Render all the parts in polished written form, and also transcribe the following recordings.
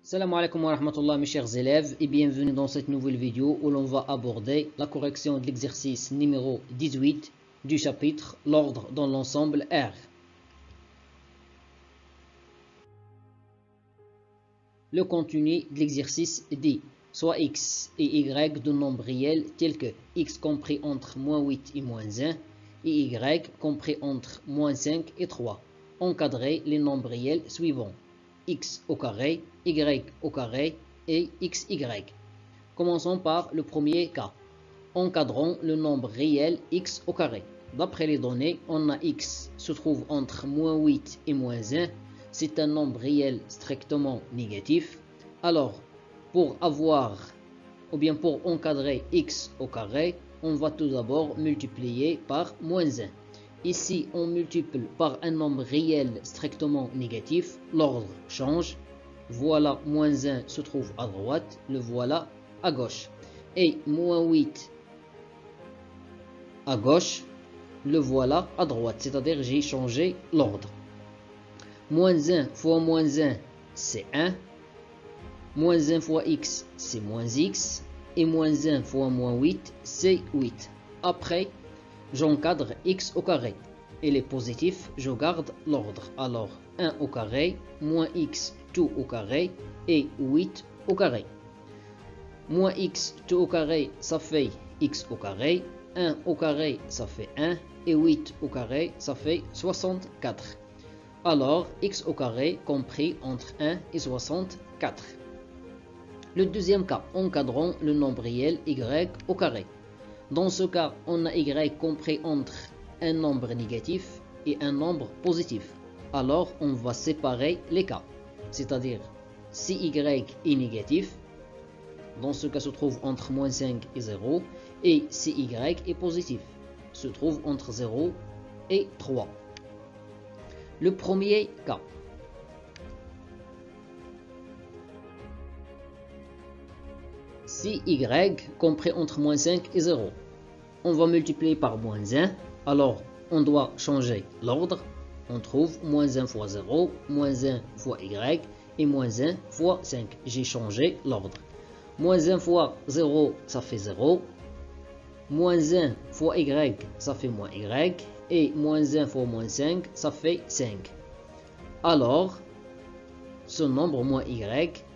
Salam alaikum wa rahmatullah mes chers élèves et bienvenue dans cette nouvelle vidéo où l'on va aborder la correction de l'exercice numéro 18 du chapitre l'ordre dans l'ensemble R. Le contenu de l'exercice dit soit x et y de nombres réels tels que x compris entre moins 8 et moins 1 et y compris entre moins 5 et 3. Encadrer les nombres réels suivants x au carré, y au carré et xy. Commençons par le premier cas. Encadrons le nombre réel x au carré. D'après les données, on a x se trouve entre moins 8 et moins 1. C'est un nombre réel strictement négatif. Alors, pour encadrer x au carré, on va tout d'abord multiplier par moins 1. Ici, on multiplie par un nombre réel strictement négatif. L'ordre change. Voilà, moins 1 se trouve à droite, le voilà à gauche. Et moins 8 à gauche, le voilà à droite. C'est-à-dire, j'ai changé l'ordre. Moins 1 fois moins 1, c'est 1. Moins 1 fois x, c'est moins x. Et moins 1 fois moins 8, c'est 8. Après, j'encadre x au carré. Il est positif, je garde l'ordre. Alors, 1 au carré, moins x tout au carré et 8 au carré. Moins x tout au carré, ça fait x au carré. 1 au carré, ça fait 1. Et 8 au carré, ça fait 64. Alors, x au carré compris entre 1 et 64. Le deuxième cas, encadrons le nombre réel y au carré. Dans ce cas, on a y compris entre un nombre négatif et un nombre positif. Alors, on va séparer les cas. C'est-à-dire, si y est négatif, dans ce cas se trouve entre moins 5 et 0. Et si y est positif, se trouve entre 0 et 3. Le premier cas. Si y compris entre moins 5 et 0, on va multiplier par moins 1. Alors, on doit changer l'ordre. On trouve moins 1 fois 0, moins 1 fois y et moins 1 fois 5. J'ai changé l'ordre. Moins 1 fois 0, ça fait 0. Moins 1 fois y, ça fait moins y. Et moins 1 fois moins 5, ça fait 5. Alors, ce nombre moins y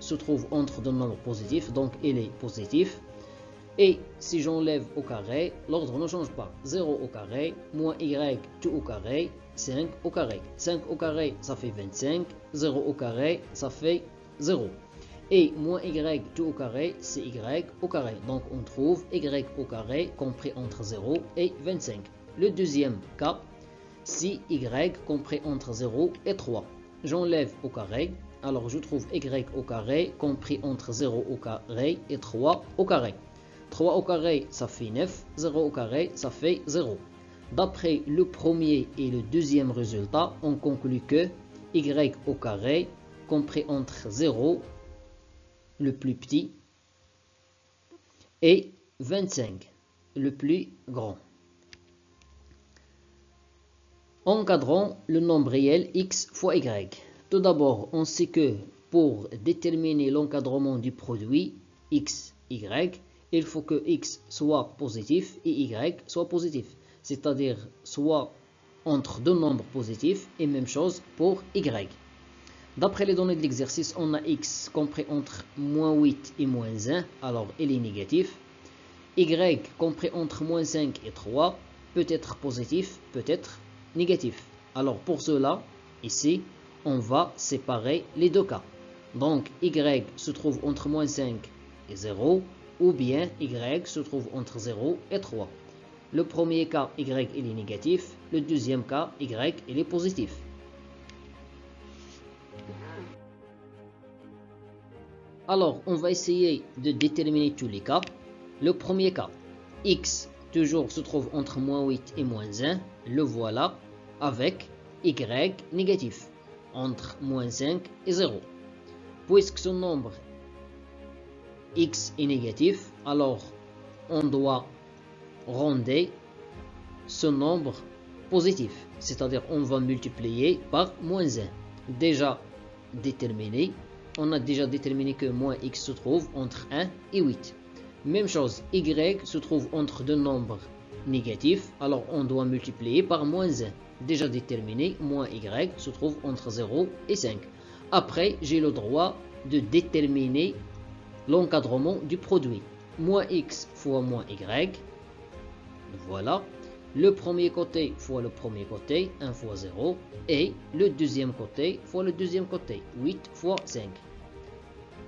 se trouve entre deux nombres positifs, donc il est positif. Et si j'enlève au carré, l'ordre ne change pas. 0 au carré, moins y tout au carré, 5 au carré. 5 au carré, ça fait 25. 0 au carré, ça fait 0. Et moins y tout au carré, c'est y au carré. Donc on trouve y au carré compris entre 0 et 25. Le deuxième cas, si y compris entre 0 et 3. J'enlève au carré, alors je trouve y au carré compris entre 0 au carré et 3 au carré. 3 au carré, ça fait 9. 0 au carré, ça fait 0. D'après le premier et le deuxième résultat, on conclut que y au carré compris entre 0, le plus petit, et 25, le plus grand. Encadrons le nombre réel x fois y. Tout d'abord, on sait que pour déterminer l'encadrement du produit x, y, il faut que x soit positif et y soit positif. C'est-à-dire soit entre deux nombres positifs et même chose pour y. D'après les données de l'exercice, on a x compris entre moins 8 et moins 1, alors il est négatif. Y compris entre moins 5 et 3, peut être positif, peut être négatif. Alors pour cela, ici, on va séparer les deux cas. Donc y se trouve entre moins 5 et 0, ou bien y se trouve entre 0 et 3. Le premier cas, y il est négatif. Le deuxième cas, y il est positif. Alors, on va essayer de déterminer tous les cas. Le premier cas, x toujours se trouve entre moins 8 et moins 1. Le voilà avec y négatif entre moins 5 et 0. Puisque ce nombre x est négatif, alors on doit rendre ce nombre positif. C'est-à-dire on va multiplier par moins 1. Déjà déterminé, on a déjà déterminé que moins x se trouve entre 1 et 8. Même chose, y se trouve entre deux nombres négatifs, alors on doit multiplier par moins 1. Déjà déterminé, moins y se trouve entre 0 et 5. Après, j'ai le droit de déterminer l'encadrement du produit. Moins x fois moins y, voilà. Le premier côté fois le premier côté, 1 fois 0, et le deuxième côté fois le deuxième côté, 8 fois 5.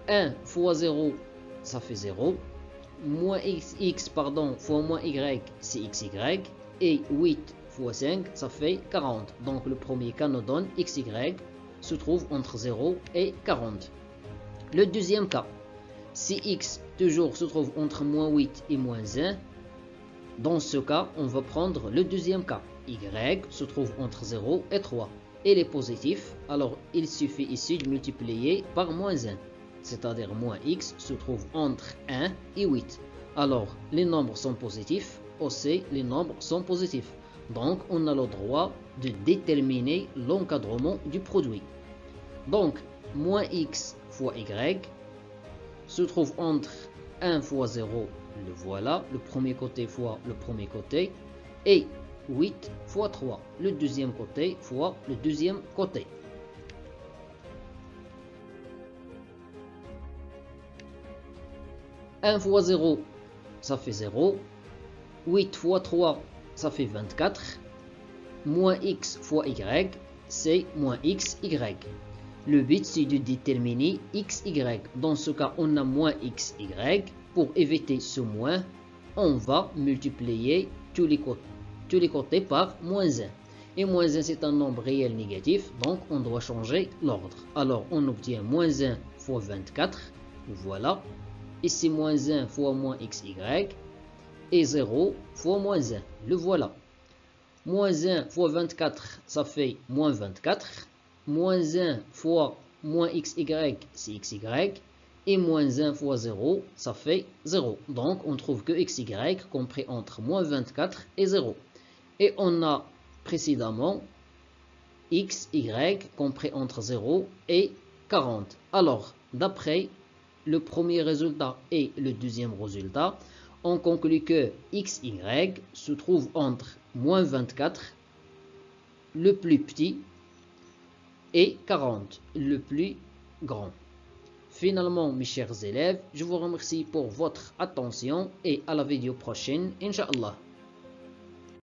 1 fois 0, ça fait 0. Moins x fois moins y, c'est xy. Et 8 fois 5, ça fait 40. Donc le premier cas nous donne xy se trouve entre 0 et 40. Le deuxième cas, si x toujours se trouve entre moins 8 et moins 1, dans ce cas, on va prendre le deuxième cas. Y se trouve entre 0 et 3. Et les positifs, alors il suffit ici de multiplier par moins 1. C'est-à-dire moins x se trouve entre 1 et 8. Alors, les nombres sont positifs, aussi les nombres sont positifs. Donc, on a le droit de déterminer l'encadrement du produit. Donc, moins x fois y se trouve entre 1 fois 0, le voilà, le premier côté fois le premier côté, et 8 fois 3, le deuxième côté fois le deuxième côté. « 1 fois 0, ça fait 0. 8 fois 3, ça fait 24. Moins x fois y, c'est moins xy. Le but, c'est de déterminer xy. Dans ce cas, on a moins xy. Pour éviter ce moins, on va multiplier tous les côtés par moins 1. Et moins 1, c'est un nombre réel négatif, donc on doit changer l'ordre. Alors, on obtient moins 1 fois 24, voilà. Ici, moins 1 fois moins xy, et 0 fois moins 1, le voilà. Moins 1 fois 24, ça fait moins 24. Moins 1 fois moins xy, c'est xy. Et moins 1 fois 0, ça fait 0. Donc, on trouve que xy compris entre moins 24 et 0. Et on a précédemment xy compris entre 0 et 40. Alors, d'après le premier résultat et le deuxième résultat, on conclut que xy se trouve entre moins 24, le plus petit, et 40, le plus grand. Finalement, mes chers élèves, je vous remercie pour votre attention et à la vidéo prochaine, Inch'Allah.